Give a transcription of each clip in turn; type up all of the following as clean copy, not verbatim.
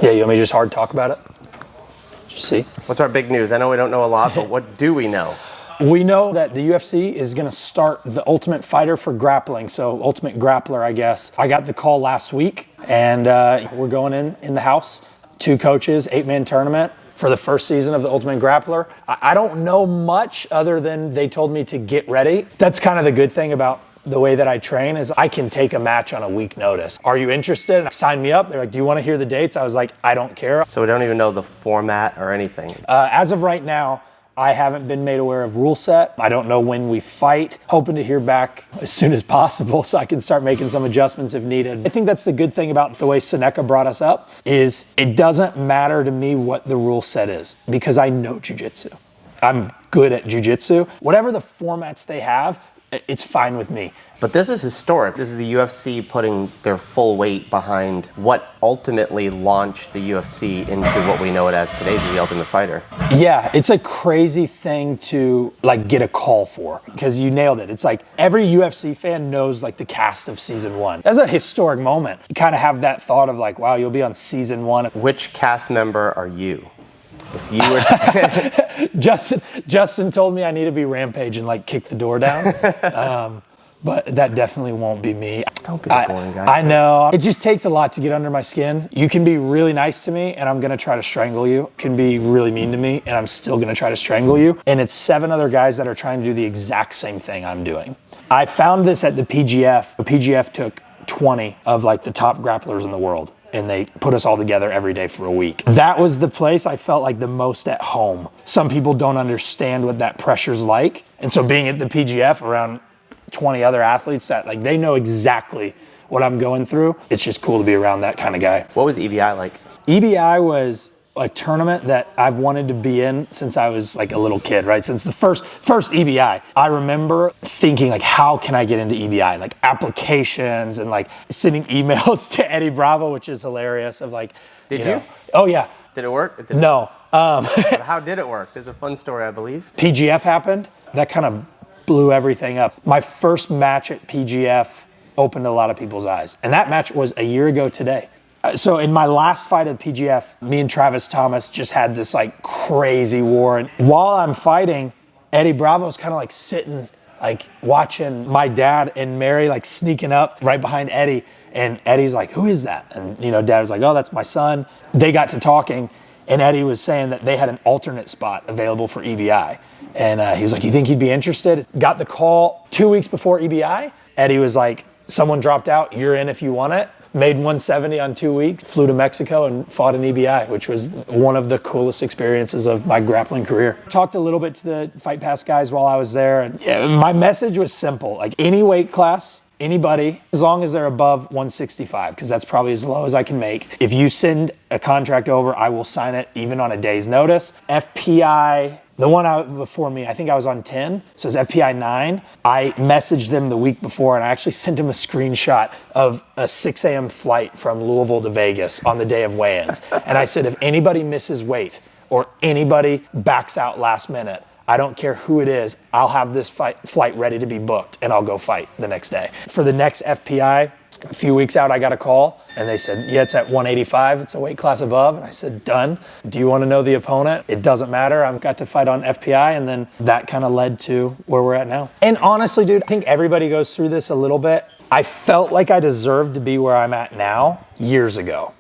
Yeah, you want me to just hard talk about it? Just see. What's our big news? I know we don't know a lot, but what do we know? We know that the UFC is going to start the Ultimate Fighter for grappling, so Ultimate Grappler, I guess. I got the call last week, and we're going in the house. 2 coaches, 8-man tournament for the first season of the Ultimate Grappler. I don't know much other than they told me to get ready. That's kind of the good thing about the way that I train is I can take a match on a week notice. Are you interested? Sign me up. They're like, do you want to hear the dates? I was like, I don't care. So we don't even know the format or anything. As of right now, I haven't been made aware of rule set. I don't know when we fight. Hoping to hear back as soon as possible so I can start making some adjustments if needed. I think that's the good thing about the way Seneca brought us up is it doesn't matter to me what the rule set is because I know jiu-jitsu. I'm good at jiu-jitsu. Whatever the formats they have, it's fine with me. But this is historic. This is the UFC putting their full weight behind what ultimately launched the UFC into what we know it as today, the Ultimate Fighter. Yeah, it's a crazy thing to like get a call for because you nailed it. It's like every UFC fan knows like the cast of season 1. That's a historic moment. You kind of have that thought of like, wow, you'll be on season 1. Which cast member are you? If you were Justin told me I need to be Rampage and like kick the door down. But that definitely won't be me. Don't be the boring guy. I know. It just takes a lot to get under my skin. You can be really nice to me and I'm gonna try to strangle you. You can be really mean to me and I'm still gonna try to strangle you. And it's 7 other guys that are trying to do the exact same thing I'm doing. I found this at the PGF. The PGF took 20 of like the top grapplers in the world and they put us all together every day for a week. That was the place I felt like the most at home. Some people don't understand what that pressure's like. And so being at the PGF around 20 other athletes that like they know exactly what I'm going through. It's just cool to be around that kind of guy. What was EBI like? EBI was a tournament that I've wanted to be in since I was like a little kid, right? Since the first EBI. I remember thinking like, how can I get into EBI? Like applications and like sending emails to Eddie Bravo, which is hilarious of like, Did you? Oh yeah. Did it work? It didn't. No. But how did it work? There's a fun story, I believe. PGF happened. That kind of blew everything up. My first match at PGF opened a lot of people's eyes. And that match was a year ago today. So in my last fight at PGF, me and Travis Thomas just had this like crazy war. And while I'm fighting, Eddie Bravo's kind of like sitting, like watching my dad and Mary like sneaking up right behind Eddie. And Eddie's like, who is that? And Dad was like, oh, that's my son. They got to talking and Eddie was saying that they had an alternate spot available for EBI. And he was like, you think he'd be interested? Got the call 2 weeks before EBI. Eddie was like, someone dropped out, you're in if you want it. Made 170 on 2 weeks, flew to Mexico and fought an EBI, which was one of the coolest experiences of my grappling career. Talked a little bit to the Fight Pass guys while I was there. And yeah, my message was simple, like any weight class, anybody, as long as they're above 165, because that's probably as low as I can make. If you send a contract over, I will sign it even on a day's notice. FPI, the one out before me, I think I was on 10, so it's FPI 9. I messaged them the week before and I actually sent them a screenshot of a 6 a.m. flight from Louisville to Vegas on the day of weigh-ins. And I said, if anybody misses weight or anybody backs out last minute, I don't care who it is, I'll have this flight ready to be booked and I'll go fight the next day. For the next FPI, a few weeks out, I got a call and they said, yeah, it's at 185. It's a weight class above. And I said, done. Do you want to know the opponent? It doesn't matter. I've got to fight on FPI. And then that kind of led to where we're at now. And honestly, dude, I think everybody goes through this a little bit. I felt like I deserved to be where I'm at now years ago.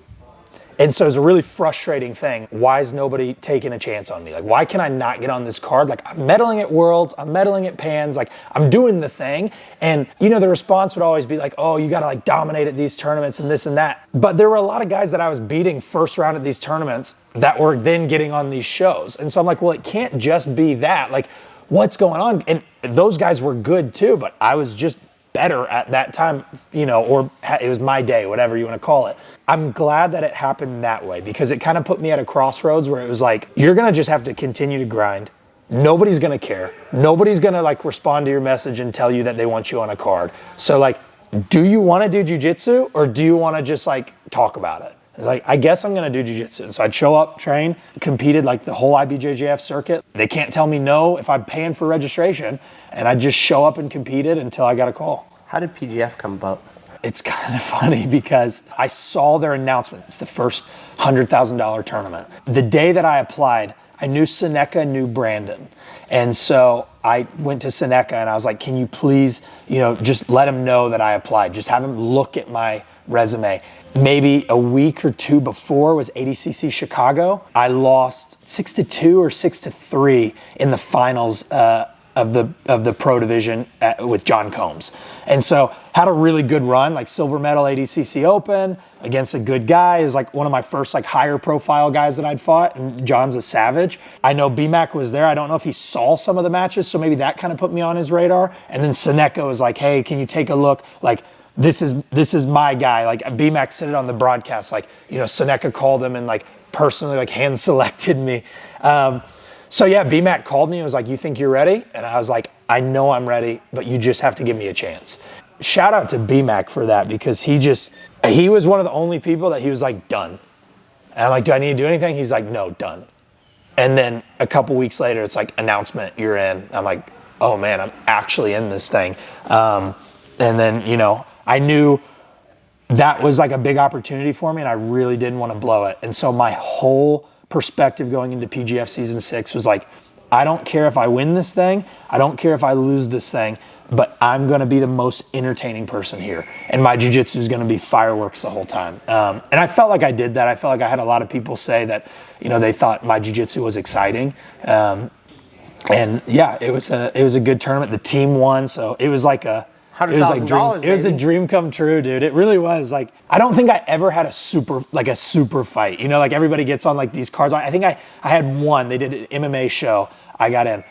And so it's a really frustrating thing. Why is nobody taking a chance on me? Like, why can I not get on this card? Like, I'm medaling at Worlds, I'm medaling at Pans, like, I'm doing the thing. And, the response would always be like, oh, you gotta like dominate at these tournaments and this and that. But there were a lot of guys that I was beating first round at these tournaments that were then getting on these shows. And so I'm like, well, it can't just be that. Like, what's going on? And those guys were good too, but I was just better at that time, or it was my day, whatever you want to call it. I'm glad that it happened that way because it kind of put me at a crossroads where it was like, you're going to just have to continue to grind. Nobody's going to care. Nobody's going to like respond to your message and tell you that they want you on a card. So like, do you want to do jiu-jitsu or do you want to just like talk about it? It's like, I guess I'm going to do jiu-jitsu. And so I'd show up, train, competed like the whole IBJJF circuit. They can't tell me no if I'm paying for registration. And I'd just show up and competed until I got a call. How did PGF come about? it's kind of funny because I saw their announcement. It's the first $100,000 tournament. The day that I applied, I knew Seneca knew Brandon. And so I went to Seneca and I was like, can you please, just let him know that I applied. Just have him look at my resume. Maybe a week or two before was ADCC Chicago. I lost 6-2 or 6-3 in the finals of the pro division with John Combs. And so had a really good run, like silver medal ADCC Open against a good guy. It was like one of my first like higher profile guys that I'd fought, and John's a savage. I know BMAC was there. I don't know if he saw some of the matches, so maybe that kind of put me on his radar. And then Seneca was like, hey, can you take a look? Like, this is my guy. Like BMAC said it on the broadcast, like, Seneca called him and like personally like hand selected me. So yeah, BMAC called me and was like, you think you're ready? And I was like, I know I'm ready, but you just have to give me a chance. Shout out to BMAC for that, because he was one of the only people that he was like, done. And I'm like, do I need to do anything? He's like, no, done. And then a couple weeks later, it's like, announcement, you're in. I'm like, oh man, I'm actually in this thing. And then, I knew that was like a big opportunity for me, and I really didn't want to blow it. And so my whole perspective going into PGF season 6 was like, I don't care if I win this thing. I don't care if I lose this thing, but I'm going to be the most entertaining person here. And my jiu-jitsu is going to be fireworks the whole time. And I felt like I did that. I felt like I had a lot of people say that, they thought my jiu-jitsu was exciting. And yeah, it was a good tournament. The team won. So it was like $100,000. It was a dream come true, dude. It really was. Like, I don't think I ever had a super fight. Like everybody gets on like these cards. I think I had one. They did an MMA show. I got in.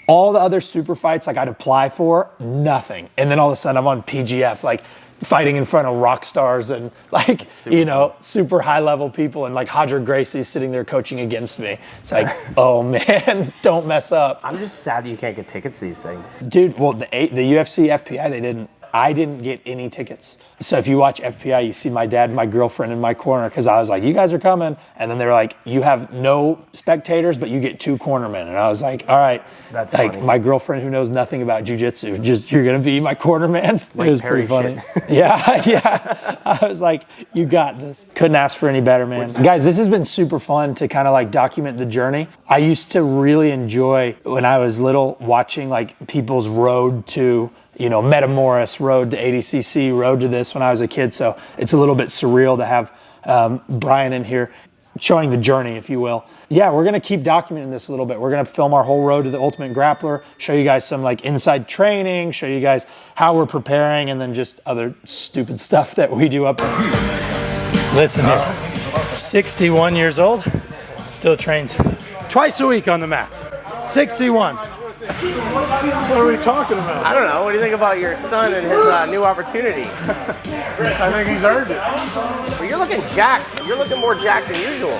All the other super fights like I'd apply for, nothing. And then all of a sudden I'm on PGF, like fighting in front of rock stars and like, super high level people, and like Hodger Gracie's sitting there coaching against me. It's like, oh man, don't mess up. I'm just sad that you can't get tickets to these things. Dude, well, the UFC FPI, I didn't get any tickets. So if you watch FPI, you see my dad and my girlfriend in my corner, because I was like, you guys are coming. And then they were like, you have no spectators, but you get 2 cornermen. And I was like, all right. That's like funny. My girlfriend who knows nothing about jiu-jitsu, you're going to be my cornerman. Like it was Perry pretty funny. Yeah. I was like, you got this. Couldn't ask for any better, man. Guys, this has been super fun to kind of like document the journey. I used to really enjoy, when I was little, watching like people's road to Metamoris, road to ADCC, road to this when I was a kid. So it's a little bit surreal to have Brian in here showing the journey, if you will. Yeah, we're going to keep documenting this a little bit. We're going to film our whole road to the Ultimate Grappler, show you guys some like inside training, show you guys how we're preparing, and then just other stupid stuff that we do up there. Listen here, 61 years old, still trains twice a week on the mats. 61. What are we talking about? I don't know. What do you think about your son and his new opportunity? I think he's earned it. Well, you're looking jacked. You're looking more jacked than usual.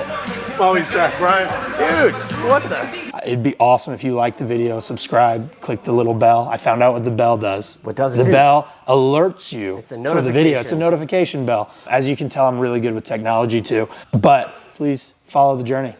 Always jacked, Brian. Dude, what the? It'd be awesome if you liked the video, subscribe, click the little bell. I found out what the bell does. What does it do? The do? bell alerts you for the video. It's a notification bell. As you can tell, I'm really good with technology too. But please follow the journey.